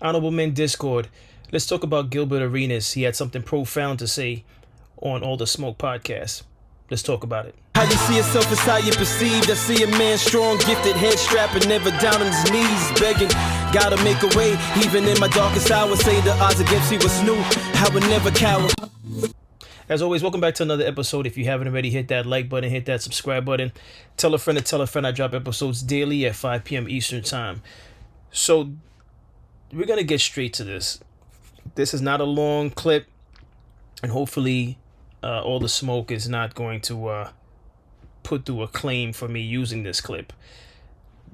Honorable Men Discord. Let's talk about Gilbert Arenas. He had something profound to say on All the Smoke podcast. Let's talk about it. How you see yourself is how you perceived. I see a man strong, gifted, head strapping, never down on his knees, begging. Gotta make a way, even in my darkest hour. Say the odds against me was new. I would never cower. As always, welcome back to another episode. If you haven't already, hit that like button, hit that subscribe button. Tell a friend to tell a friend. I drop episodes daily at 5 p.m. Eastern Time. So, we're going to get straight to this. This is not a long clip, and hopefully All the Smoke is not going to put through a claim for me using this clip.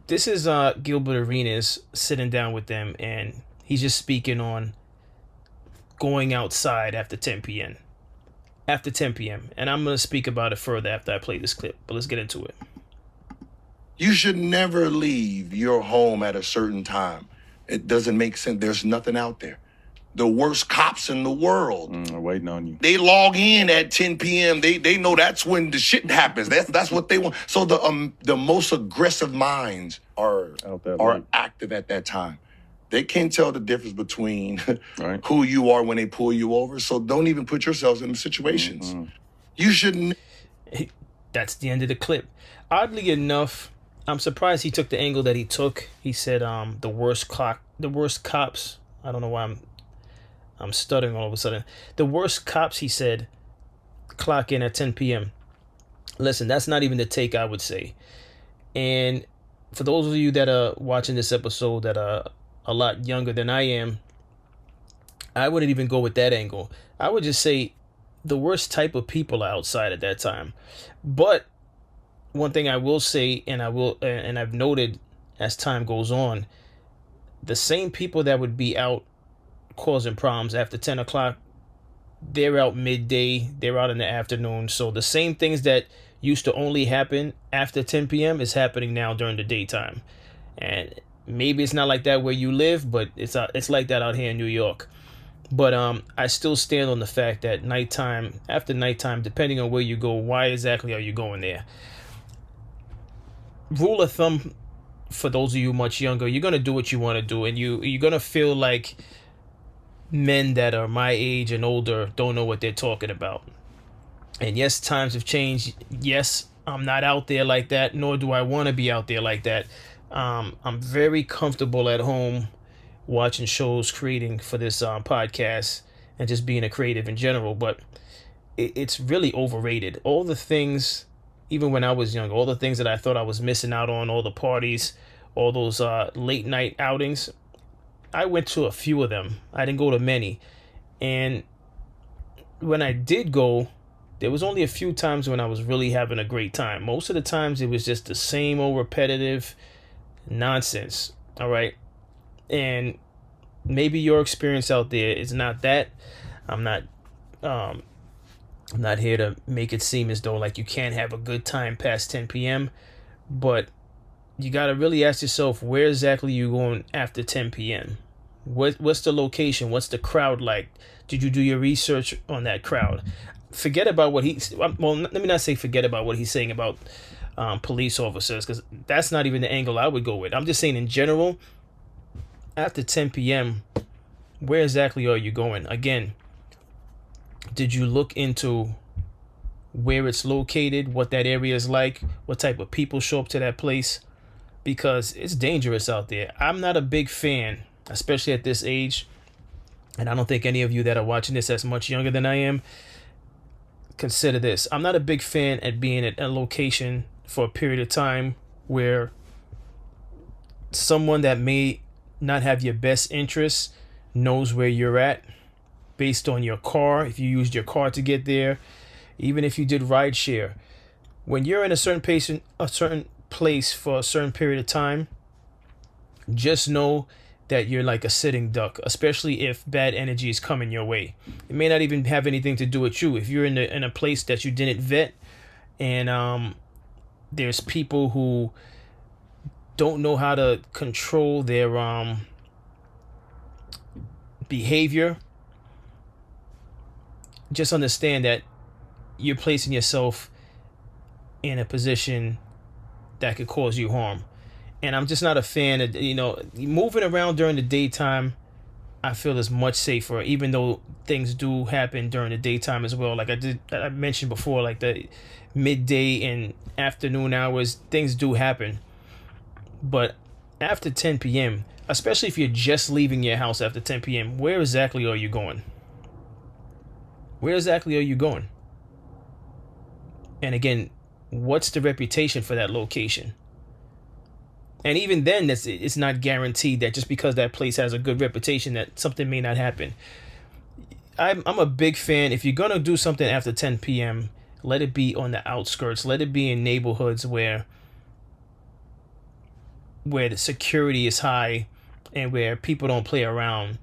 This is Gilbert Arenas sitting down with them, and he's just speaking on going outside after 10 p.m. After 10 p.m. And I'm going to speak about it further after I play this clip. But let's get into it. You should never leave your home at a certain time. It doesn't make sense. There's nothing out there. The worst cops in the world. Are waiting on you. They log in at 10 p.m. They know that's when the shit happens. That's what they want. So the most aggressive minds are Out there are late. active at that time. They can't tell the difference between Right. who you are when they pull you over. So don't even put yourselves in the situations. You shouldn't. That's the end of the clip. Oddly enough, I'm surprised he took the angle that he took. He said the worst cops. I don't know why I'm stuttering all of a sudden. The worst cops, he said, clock in at 10 p.m. Listen, that's not even the take I would say. And for those of you that are watching this episode that are a lot younger than I am, I wouldn't even go with that angle. I would just say the worst type of people are outside at that time. But one thing I will say, and I've noted as time goes on, the same people that would be out causing problems after 10 o'clock, they're out midday, they're out in the afternoon. So the same things that used to only happen after 10 p.m. is happening now during the daytime. And maybe it's not like that where you live, but it's like that out here in New York. But I still stand on the fact that after nighttime, depending on where you go, why exactly are you going there? Rule of thumb for those of you much younger, you're gonna do what you want to do, and you're gonna feel like men that are my age and older don't know what they're talking about. And yes, times have changed. Yes, I'm not out there like that, nor do I want to be out there like that. I'm very comfortable at home watching shows, creating for this podcast, and just being a creative in general. But it's really overrated. All the things, even when I was young, all the things that I thought I was missing out on, all the parties, all those late night outings, I went to a few of them. I didn't go to many. And when I did go, there was only a few times when I was really having a great time. Most of the times it was just the same old repetitive nonsense. All right. And maybe your experience out there is not that. I'm not here to make it seem as though like you can't have a good time past 10 p.m. But you got to really ask yourself, where exactly you going after 10 p.m.? What's the location? What's the crowd like? Did you do your research on that crowd? Forget about what let me not say forget about what he's saying about police officers, because that's not even the angle I would go with. I'm just saying in general, after 10 p.m., where exactly are you going? Again, did you look into where it's located, what that area is like, what type of people show up to that place? Because it's dangerous out there. I'm not a big fan, especially at this age, and I don't think any of you that are watching this that's much younger than I am consider this. I'm not a big fan at being at a location for a period of time where someone that may not have your best interests knows where you're at based on your car, if you used your car to get there, even if you did rideshare. When you're in a certain place for a certain period of time, just know that you're like a sitting duck, especially if bad energy is coming your way. It may not even have anything to do with you. If you're in a place that you didn't vet, and there's people who don't know how to control their behavior, just understand that you're placing yourself in a position that could cause you harm. And I'm just not a fan of, moving around during the daytime. I feel is much safer, even though things do happen during the daytime as well. Like I mentioned before, like the midday and afternoon hours, things do happen. But after 10 p.m., especially if you're just leaving your house after 10 p.m., where exactly are you going? Where exactly are you going? And again, what's the reputation for that location? And even then, it's not guaranteed that just because that place has a good reputation that something may not happen. I'm a big fan. If you're going to do something after 10 p.m., let it be on the outskirts. Let it be in neighborhoods where the security is high and where people don't play around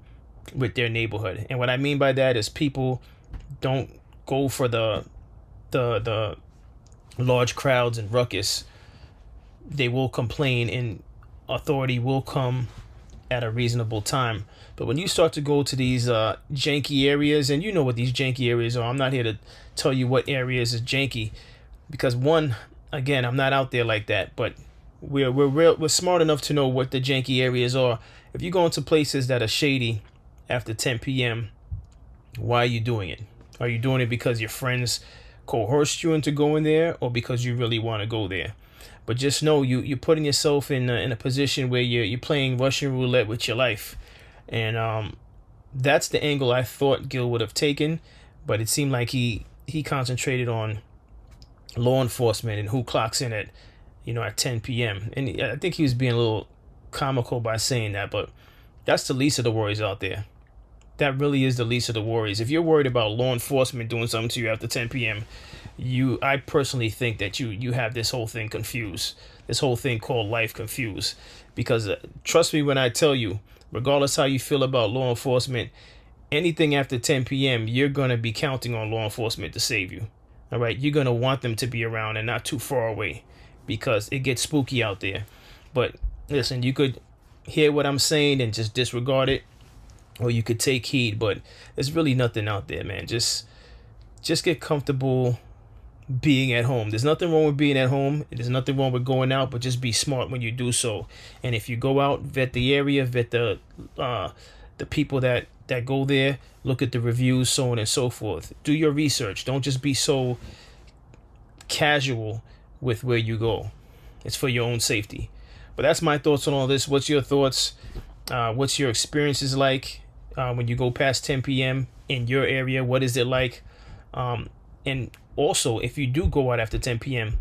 with their neighborhood. And what I mean by that is people don't go for the large crowds and ruckus. They will complain and authority will come at a reasonable time. But when you start to go to these janky areas, and you know what these janky areas are, I'm not here to tell you what areas is janky, because one, again, I'm not out there like that, but we're smart enough to know what the janky areas are. If you go into places that are shady after 10 p.m., why are you doing it? Are you doing it because your friends coerced you into going there, or because you really want to go there? But just know you're putting yourself in a position where you're playing Russian roulette with your life. And that's the angle I thought Gil would have taken. But it seemed like he concentrated on law enforcement and who clocks in at 10 p.m. And I think he was being a little comical by saying that. But that's the least of the worries out there. That really is the least of the worries. If you're worried about law enforcement doing something to you after 10 p.m., I personally think that you have this whole thing confused. This whole thing called life confused. Because trust me when I tell you, regardless how you feel about law enforcement, anything after 10 p.m., you're going to be counting on law enforcement to save you. All right? You're going to want them to be around and not too far away, because it gets spooky out there. But listen, you could hear what I'm saying and just disregard it, or you could take heed, but there's really nothing out there, man. Just get comfortable being at home. There's nothing wrong with being at home. There's nothing wrong with going out, but just be smart when you do so. And if you go out, vet the area, vet the people that go there, look at the reviews, so on and so forth. Do your research. Don't just be so casual with where you go. It's for your own safety. But that's my thoughts on all this. What's your thoughts? What's your experiences like when you go past 10 p.m. in your area? What is it like? And also, if you do go out after 10 p.m.,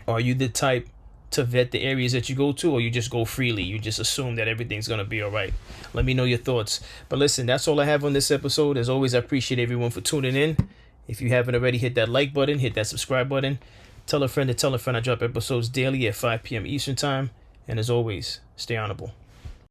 are you the type to vet the areas that you go to, or you just go freely? You just assume that everything's going to be all right? Let me know your thoughts. But listen, that's all I have on this episode. As always, I appreciate everyone for tuning in. If you haven't already, hit that like button, hit that subscribe button. Tell a friend to tell a friend. I drop episodes daily at 5 p.m. Eastern Time. And as always, stay honorable.